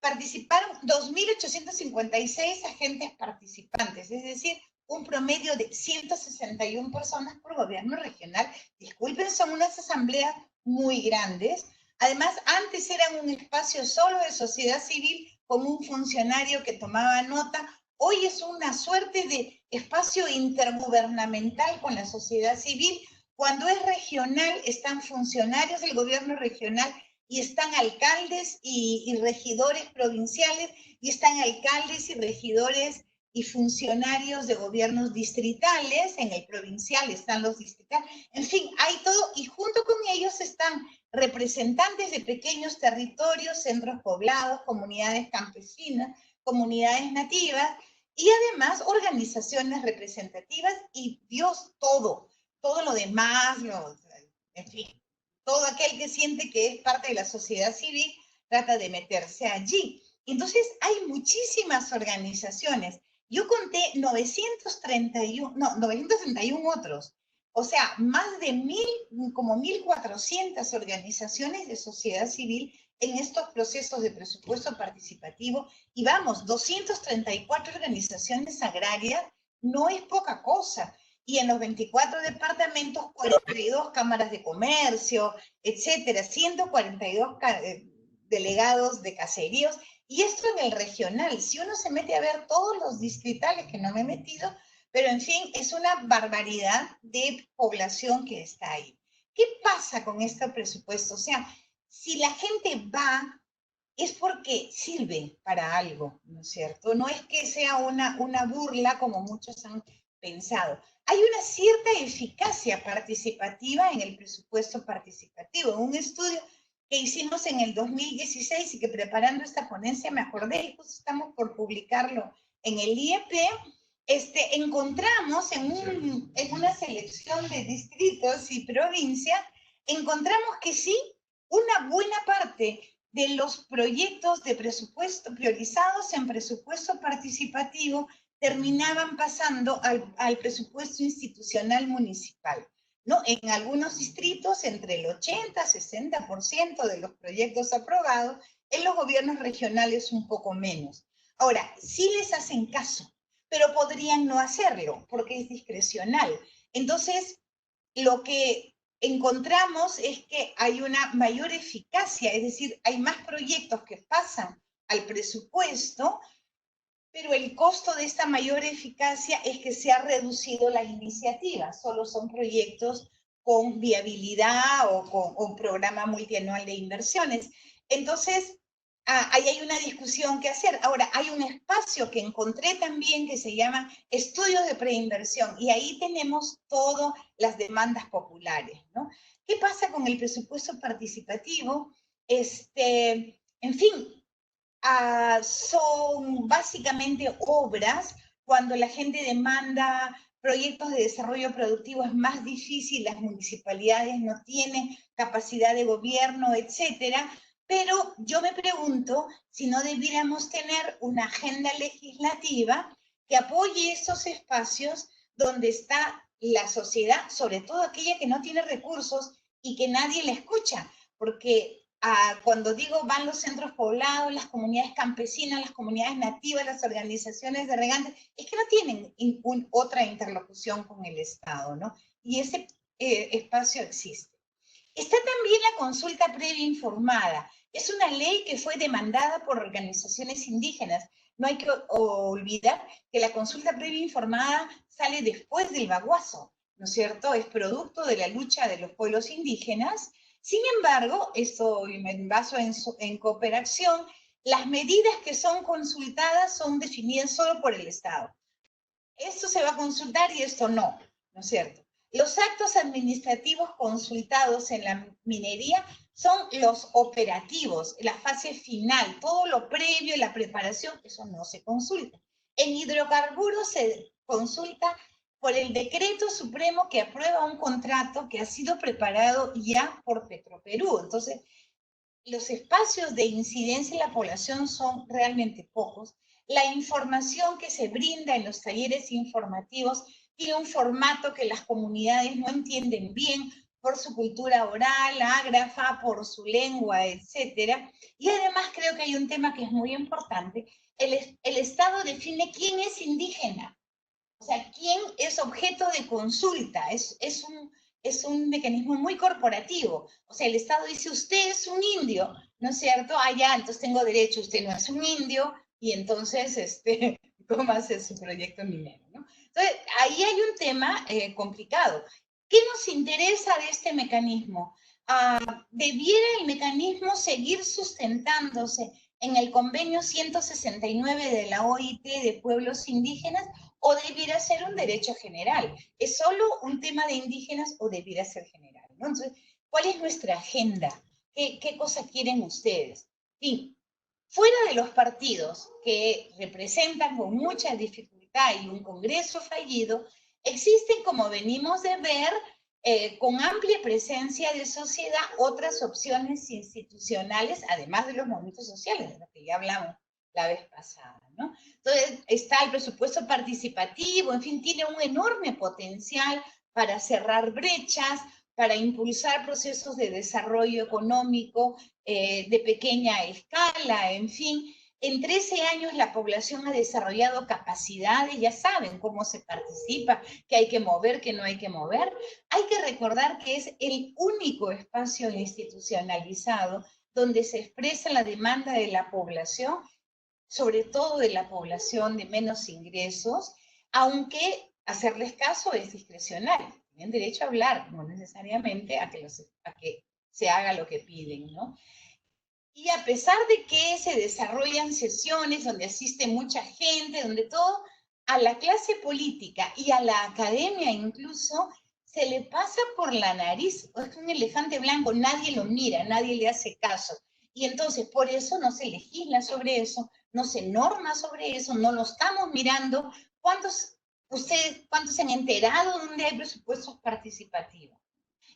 participaron 2.856 agentes participantes, es decir, un promedio de 161 personas por gobierno regional. Disculpen, son unas asambleas muy grandes. Además, antes eran un espacio solo de sociedad civil con un funcionario que tomaba nota. Hoy es una suerte de espacio intergubernamental con la sociedad civil. Cuando es regional, están funcionarios del gobierno regional y están alcaldes y regidores provinciales, y están alcaldes y regidores y funcionarios de gobiernos distritales. En el provincial están los distritales. En fin, hay todo, y junto con ellos están representantes de pequeños territorios, centros poblados, comunidades campesinas, comunidades nativas, y además organizaciones representativas y todo lo demás, en fin, todo aquel que siente que es parte de la sociedad civil trata de meterse allí. Entonces hay muchísimas organizaciones. Yo conté 931 otros. O sea, más de como 1.400 organizaciones de sociedad civil en estos procesos de presupuesto participativo, y vamos, 234 organizaciones agrarias, no es poca cosa. y en los 24 departamentos 42 cámaras de comercio, etcétera, 142 delegados de caseríos, y esto en el regional. Si uno se mete a ver todos los distritales, que no me he metido, pero en fin, es una barbaridad de población que está ahí. ¿Qué pasa con este presupuesto? O sea, si la gente va, es porque sirve para algo, ¿no es cierto? No es que sea una burla como muchos han pensado. Hay una cierta eficacia participativa en el presupuesto participativo. En un estudio que hicimos en el 2016 y que preparando esta ponencia me acordé, y justo estamos por publicarlo en el IEP, encontramos en una selección de distritos y provincias, encontramos que sí, una buena parte de los proyectos de presupuesto priorizados en presupuesto participativo terminaban pasando al presupuesto institucional municipal, ¿no? En algunos distritos, entre el 80-60% de los proyectos aprobados, en los gobiernos regionales un poco menos. Ahora, sí les hacen caso, pero podrían no hacerlo, porque es discrecional. Entonces, lo que encontramos es que hay una mayor eficacia, es decir, hay más proyectos que pasan al presupuesto, pero el costo de esta mayor eficacia es que se ha reducido la iniciativa, solo son proyectos con viabilidad o con un programa multianual de inversiones. Entonces, ahí hay una discusión que hacer. Ahora, hay un espacio que encontré también que se llama estudios de preinversión, y ahí tenemos todas las demandas populares, ¿no? ¿Qué pasa con el presupuesto participativo? En fin, son básicamente obras. Cuando la gente demanda proyectos de desarrollo productivo es más difícil, las municipalidades no tienen capacidad de gobierno, etcétera. Pero yo me pregunto si no debiéramos tener una agenda legislativa que apoye estos espacios donde está la sociedad, sobre todo aquella que no tiene recursos y que nadie la escucha, porque cuando digo van los centros poblados, las comunidades campesinas, las comunidades nativas, las organizaciones de regantes, es que no tienen otra interlocución con el Estado, ¿no? Y ese espacio existe. Está también la consulta previa informada. Es una ley que fue demandada por organizaciones indígenas. No hay que olvidar que la consulta previa informada sale después del Baguazo, ¿no es cierto? Es producto de la lucha de los pueblos indígenas. Sin embargo, esto me baso en cooperación, las medidas que son consultadas son definidas solo por el Estado. Esto se va a consultar y esto no, ¿no es cierto? Los actos administrativos consultados en la minería son los operativos, la fase final, todo lo previo, la preparación, eso no se consulta. En hidrocarburos se consulta por el decreto supremo que aprueba un contrato que ha sido preparado ya por Petroperú. Entonces, los espacios de incidencia en la población son realmente pocos. La información que se brinda en los talleres informativos tiene un formato que las comunidades no entienden bien por su cultura oral, ágrafa, por su lengua, etc. Y además creo que hay un tema que es muy importante. El Estado define quién es indígena, o sea, quién es objeto de consulta. Es un mecanismo muy corporativo. O sea, el Estado dice, usted es un indio, ¿no es cierto? Ah, ya, entonces tengo derecho, usted no es un indio, y entonces, ¿cómo hace su proyecto minero, ¿no? Entonces, ahí hay un tema complicado. ¿Qué nos interesa de este mecanismo? ¿Debiera el mecanismo seguir sustentándose en el convenio 169 de la OIT de pueblos indígenas, o debiera ser un derecho general? ¿Es solo un tema de indígenas o debiera ser general, ¿no? Entonces, ¿cuál es nuestra agenda? ¿Qué cosa quieren ustedes? Y fuera de los partidos que representan con mucha dificultad y un Congreso fallido, existen, como venimos de ver, con amplia presencia de sociedad, otras opciones institucionales, además de los movimientos sociales, de los que ya hablamos la vez pasada, ¿no? Entonces, está el presupuesto participativo, en fin, tiene un enorme potencial para cerrar brechas, para impulsar procesos de desarrollo económico de pequeña escala, en fin. En 13 años la población ha desarrollado capacidades, ya saben cómo se participa, que hay que mover, que no hay que mover. Hay que recordar que es el único espacio institucionalizado donde se expresa la demanda de la población, sobre todo de la población de menos ingresos, aunque hacerles caso es discrecional. Tienen derecho a hablar, no necesariamente a que se haga lo que piden, ¿no? Y a pesar de que se desarrollan sesiones donde asiste mucha gente, donde todo, a la clase política y a la academia incluso, se le pasa por la nariz, es un elefante blanco, nadie lo mira, nadie le hace caso. Y entonces por eso no se legisla sobre eso, no se norma sobre eso, no lo estamos mirando. ¿Cuántos se han enterado donde hay presupuestos participativos?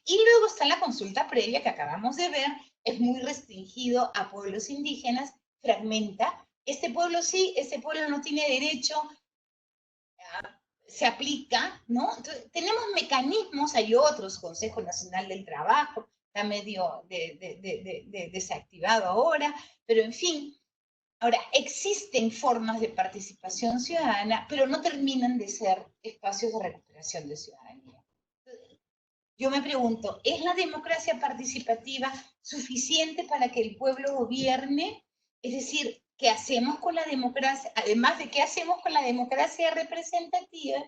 Y luego está la consulta previa que acabamos de ver, es muy restringido a pueblos indígenas, fragmenta. Este pueblo sí, este pueblo no tiene derecho, se aplica, ¿no? Entonces, tenemos mecanismos, hay otros, Consejo Nacional del Trabajo, está medio desactivado ahora, pero en fin. Ahora, existen formas de participación ciudadana, pero no terminan de ser espacios de recuperación de ciudadanía. Yo me pregunto, ¿es la democracia participativa suficiente para que el pueblo gobierne? Es decir, ¿qué hacemos con la democracia? Además de qué hacemos con la democracia representativa,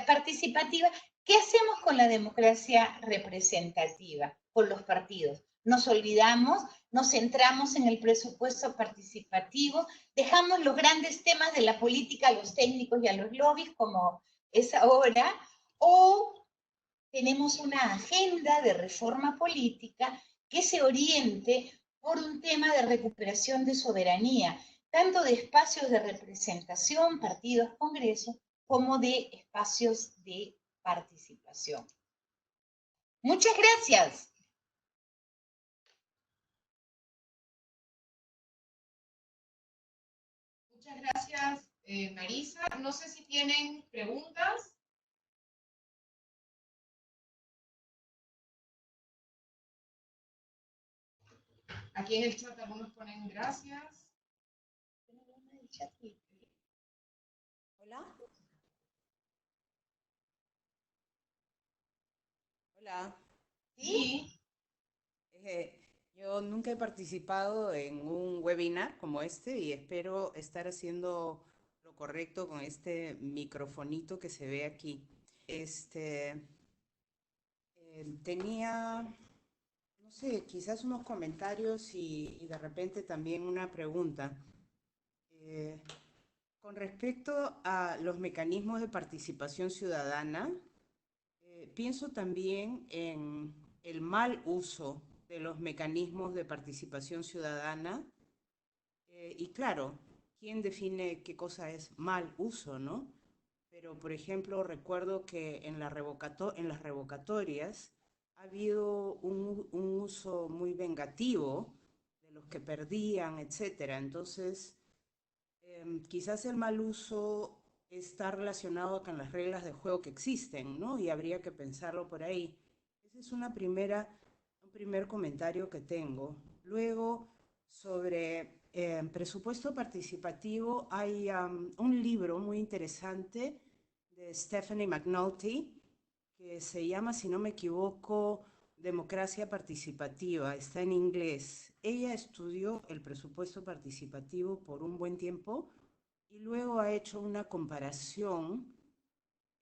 participativa, ¿qué hacemos con la democracia representativa, con los partidos? Nos olvidamos, nos centramos en el presupuesto participativo, dejamos los grandes temas de la política a los técnicos y a los lobbies, como es ahora, o tenemos una agenda de reforma política que se oriente por un tema de recuperación de soberanía, tanto de espacios de representación, partidos, congresos, como de espacios de participación. Muchas gracias. Muchas gracias, Marisa. No sé si tienen preguntas. Aquí en el chat algunos ponen gracias. Hola. Hola. Sí. Yo nunca he participado en un webinar como este y espero estar haciendo lo correcto con este microfonito que se ve aquí. Tenía, no sé, quizás unos comentarios y de repente también una pregunta. Con respecto a los mecanismos de participación ciudadana, pienso también en el mal uso de los mecanismos de participación ciudadana. Y claro, ¿quién define qué cosa es mal uso, no? Pero, por ejemplo, recuerdo que en las revocatorias ha habido un uso muy vengativo de los que perdían, etcétera. Entonces, quizás el mal uso está relacionado con las reglas de juego que existen, ¿no? Y habría que pensarlo por ahí. Ese es un primer comentario que tengo. Luego, sobre presupuesto participativo, hay un libro muy interesante de Stephanie McNulty que se llama, si no me equivoco, Democracia Participativa, está en inglés. Ella estudió el presupuesto participativo por un buen tiempo y luego ha hecho una comparación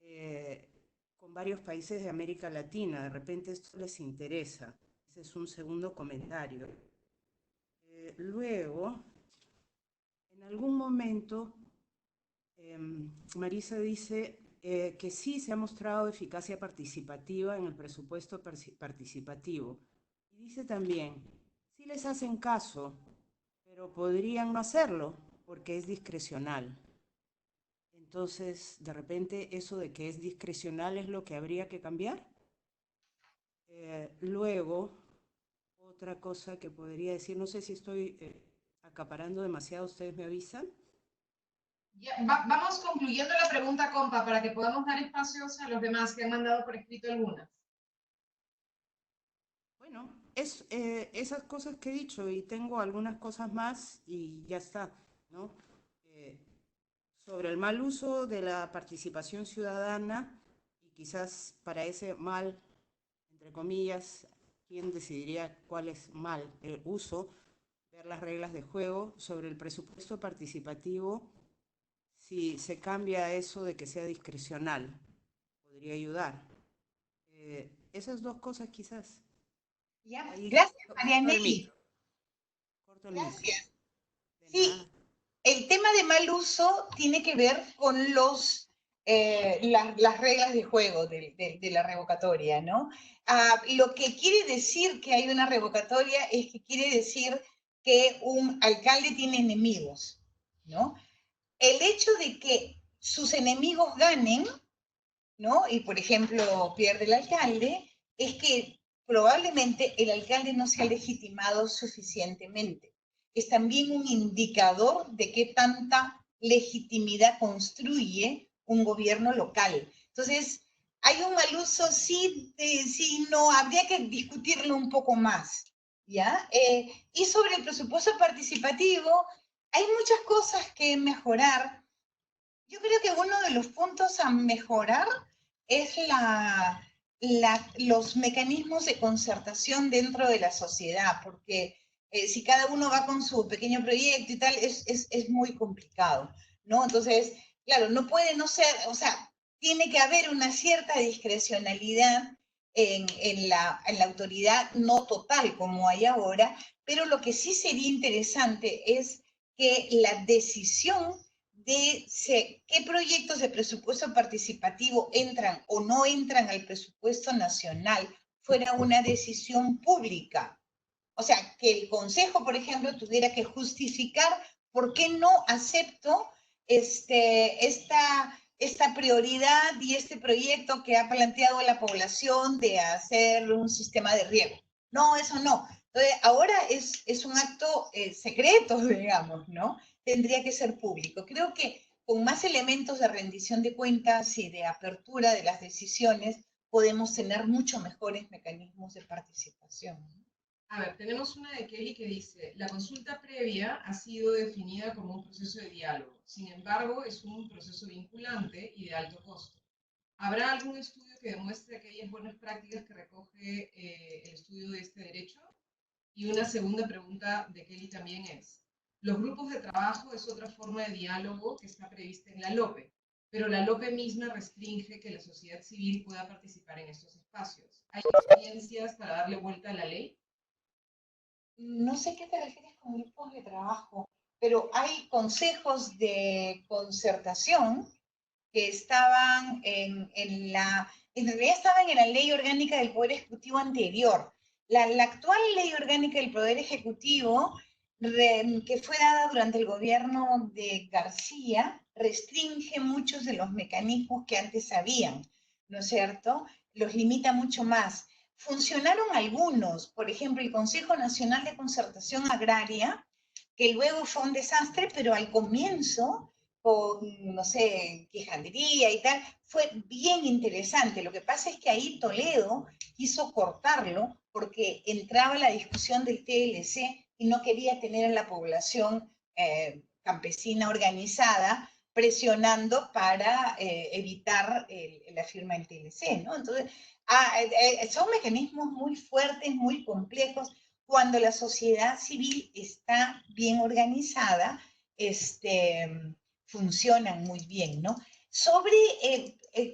eh, con varios países de América Latina. De repente esto les interesa. Ese es un segundo comentario. Luego, en algún momento, Marisa dice que sí se ha mostrado eficacia participativa en el presupuesto participativo. Y dice también, sí les hacen caso, pero podrían no hacerlo porque es discrecional. Entonces, de repente, eso de que es discrecional es lo que habría que cambiar. Luego, otra cosa que podría decir, no sé si estoy acaparando demasiado, ¿ustedes me avisan? Ya, vamos concluyendo la pregunta, compa, para que podamos dar espacios a los demás que han mandado por escrito algunas. Bueno, esas cosas que he dicho y tengo algunas cosas más y ya está. ¿no? Eh, Sobre el mal uso de la participación ciudadana, y quizás para ese mal, entre comillas, ¿quién decidiría cuál es mal el uso? Ver las reglas de juego sobre el presupuesto participativo, si se cambia eso de que sea discrecional, podría ayudar. Esas dos cosas quizás. ¿Ya? Ahí Gracias, corto el Marianelli. micro, corto el micro. Gracias. De nada. Sí, el tema de mal uso tiene que ver con las reglas de juego de la revocatoria, ¿no? Lo que quiere decir que hay una revocatoria es que quiere decir que un alcalde tiene enemigos, ¿no? El hecho de que sus enemigos ganen, ¿no? Y por ejemplo pierde el alcalde, es que probablemente el alcalde no se ha legitimado suficientemente. Es también un indicador de qué tanta legitimidad construye un gobierno local. Entonces, hay un mal uso, sí, sí, no, habría que discutirlo un poco más, ¿ya? Y sobre el presupuesto participativo, hay muchas cosas que mejorar. Yo creo que uno de los puntos a mejorar es los mecanismos de concertación dentro de la sociedad, porque si cada uno va con su pequeño proyecto y tal, es muy complicado, ¿no? Entonces, claro, no puede no ser, o sea, tiene que haber una cierta discrecionalidad en la autoridad, no total como hay ahora, pero lo que sí sería interesante es que la decisión de qué proyectos de presupuesto participativo entran o no entran al presupuesto nacional fuera una decisión pública. O sea, que el Consejo, por ejemplo, tuviera que justificar por qué no acepto esta prioridad y este proyecto que ha planteado la población de hacer un sistema de riego. No, eso no. Entonces, ahora es un acto secreto, digamos, ¿no? Tendría que ser público. Creo que con más elementos de rendición de cuentas y de apertura de las decisiones, podemos tener mucho mejores mecanismos de participación. A ver, tenemos una de Kelly que dice, la consulta previa ha sido definida como un proceso de diálogo, sin embargo, es un proceso vinculante y de alto costo. ¿Habrá algún estudio que demuestre aquellas buenas prácticas que recoge el estudio de este derecho? Y una segunda pregunta de Kelly también es, los grupos de trabajo es otra forma de diálogo que está prevista en la LOPE, pero la LOPE misma restringe que la sociedad civil pueda participar en estos espacios. ¿Hay experiencias para darle vuelta a la ley? No sé qué te refieres con grupos de trabajo, pero hay consejos de concertación que estaban en realidad estaban en la ley orgánica del Poder Ejecutivo anterior. La actual ley orgánica del Poder Ejecutivo, que fue dada durante el gobierno de García, restringe muchos de los mecanismos que antes habían, ¿no es cierto? Los limita mucho más. Funcionaron algunos, por ejemplo, el Consejo Nacional de Concertación Agraria, que luego fue un desastre, pero al comienzo con, no sé, quejandería y tal, fue bien interesante. Lo que pasa es que ahí Toledo quiso cortarlo porque entraba la discusión del TLC y no quería tener a la población campesina organizada presionando para evitar la firma del TLC, ¿no? Entonces, son mecanismos muy fuertes, muy complejos. Cuando la sociedad civil está bien organizada, funcionan muy bien, ¿no? Sobre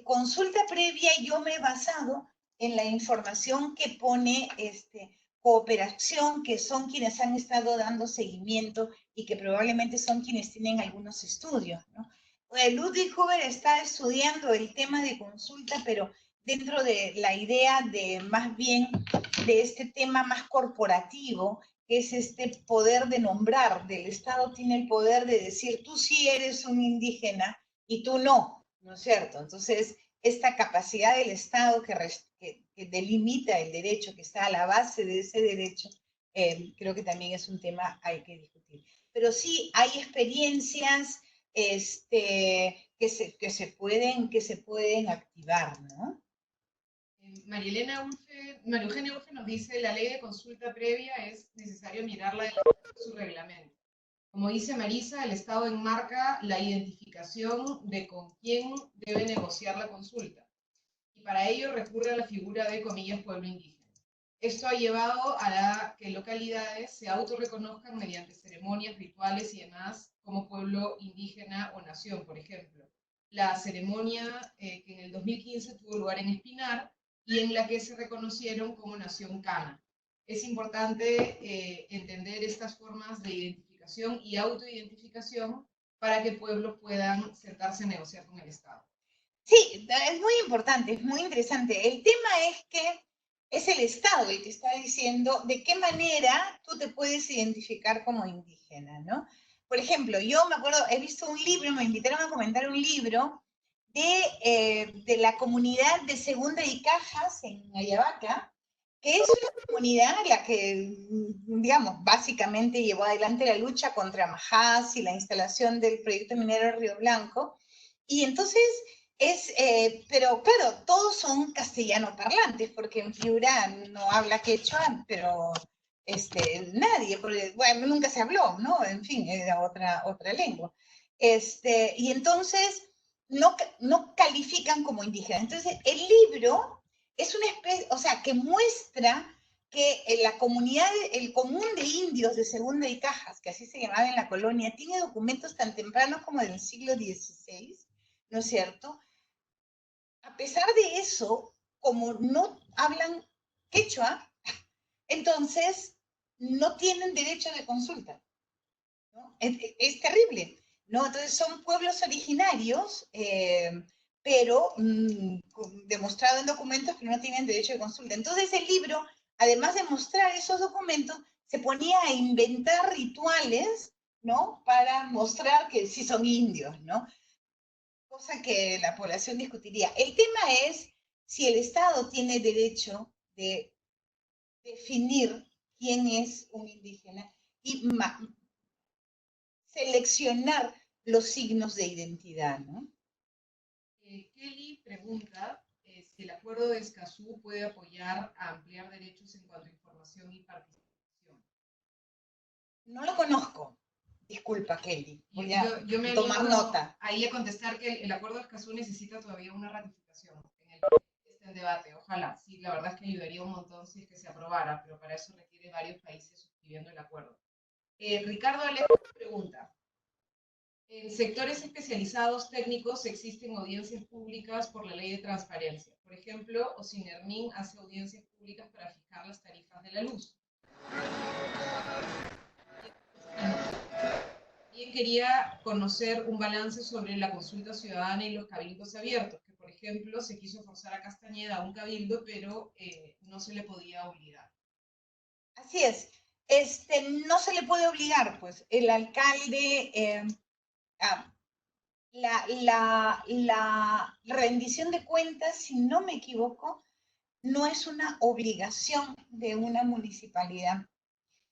consulta previa, yo me he basado en la información que pone cooperación, que son quienes han estado dando seguimiento y que probablemente son quienes tienen algunos estudios, ¿no? Ludwig Huber está estudiando el tema de consulta, pero dentro de la idea de más bien de este tema más corporativo, que es este poder de nombrar, del Estado tiene el poder de decir, tú sí eres un indígena y tú no, ¿no es cierto? Entonces, esta capacidad del Estado que delimita el derecho, que está a la base de ese derecho, creo que también es un tema hay que discutir. Pero sí, hay experiencias que se pueden activar, ¿no? María Eugenia Ulfe nos dice, la ley de consulta previa es necesario mirarla en su reglamento. Como dice Marisa, el Estado enmarca la identificación de con quién debe negociar la consulta, y para ello recurre a la figura de, comillas, pueblo indígena. Esto ha llevado a que localidades se autorreconozcan mediante ceremonias, rituales y demás como pueblo indígena o nación, por ejemplo. La ceremonia que en el 2015 tuvo lugar en Espinar y en la que se reconocieron como nación Cana. Es importante entender estas formas de identificación y autoidentificación para que pueblos puedan sentarse a negociar con el Estado. Sí, es muy importante, es muy interesante. El tema es que es el Estado el que está diciendo de qué manera tú te puedes identificar como indígena, ¿no? Por ejemplo, yo me acuerdo, he visto un libro, me invitaron a comentar un libro de la comunidad de Segunda y Cajas en Ayabaca, que es una comunidad la que, digamos, básicamente llevó adelante la lucha contra Majás y la instalación del proyecto minero Río Blanco. Y entonces pero claro, todos son castellano parlantes, porque en Piura no habla quechua, pero nadie, porque, bueno, nunca se habló, ¿no? En fin, era otra lengua. Y entonces no califican como indígenas. Entonces, el libro es una especie, o sea, que muestra que la comunidad, el común de indios de Segunda y Cajas, que así se llamaba en la colonia, tiene documentos tan tempranos como del siglo XVI, ¿no es cierto? A pesar de eso, como no hablan quechua, entonces no tienen derecho de consulta, ¿no? Es terrible, ¿no? Entonces son pueblos originarios, pero demostrado en documentos que no tienen derecho de consulta. Entonces el libro, además de mostrar esos documentos, se ponía a inventar rituales, ¿no? Para mostrar que sí son indios, ¿no? Cosa que la población discutiría. El tema es si el Estado tiene derecho de definir quién es un indígena y seleccionar los signos de identidad, ¿no? Kelly pregunta si el acuerdo de Escazú puede apoyar a ampliar derechos en cuanto a información y participación. No lo conozco. Disculpa, Kelly. Voy a Yo me tomar nota. ahí a contestar que el acuerdo de Escazú necesita todavía una ratificación. Está en debate, ojalá. Sí, la verdad es que ayudaría un montón si es que se aprobara, pero para eso requiere varios países suscribiendo el acuerdo. Ricardo Alejo pregunta, en sectores especializados técnicos existen audiencias públicas por la ley de transparencia. Por ejemplo, Ocinermin hace audiencias públicas para fijar las tarifas de la luz. También quería conocer un balance sobre la consulta ciudadana y los cabildos abiertos, que por ejemplo se quiso forzar a Castañeda a un cabildo, pero no se le podía obligar. Así es. No se le puede obligar, pues el alcalde, la rendición de cuentas, si no me equivoco, no es una obligación de una municipalidad.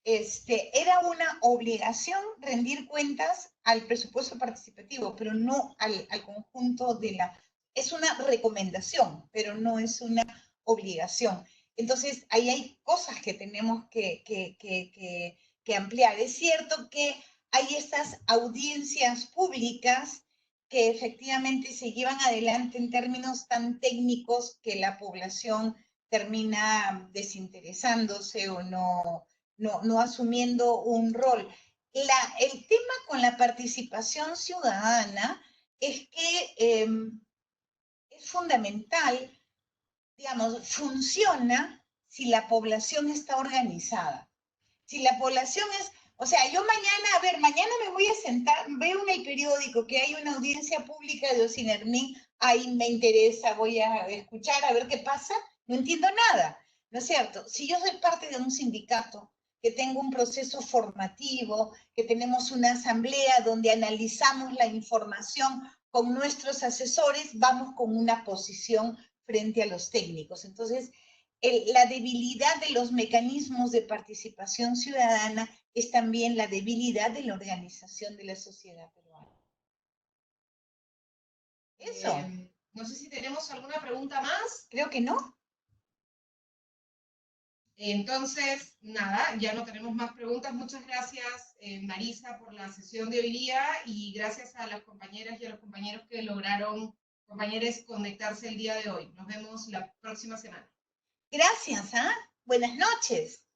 Era una obligación rendir cuentas al presupuesto participativo, pero no al conjunto de la... Es una recomendación, pero no es una obligación. Entonces, ahí hay cosas que tenemos que ampliar. Es cierto que hay estas audiencias públicas que efectivamente se llevan adelante en términos tan técnicos que la población termina desinteresándose o no asumiendo un rol. El tema con la participación ciudadana es que es fundamental, digamos, funciona si la población está organizada. Si la población es, o sea, yo mañana me voy a sentar, veo en el periódico que hay una audiencia pública de Ocinermin, ahí me interesa, voy a escuchar a ver qué pasa, no entiendo nada, ¿no es cierto? Si yo soy parte de un sindicato, que tengo un proceso formativo, que tenemos una asamblea donde analizamos la información con nuestros asesores, vamos con una posición frente a los técnicos. Entonces, la debilidad de los mecanismos de participación ciudadana es también la debilidad de la organización de la sociedad peruana. Eso. No sé si tenemos alguna pregunta más. Creo que no. Entonces, nada, ya no tenemos más preguntas. Muchas gracias, Marisa, por la sesión de hoy día y gracias a las compañeras y a los compañeros que lograron, compañeros, conectarse el día de hoy. Nos vemos la próxima semana. Gracias, ¿ah? Buenas noches.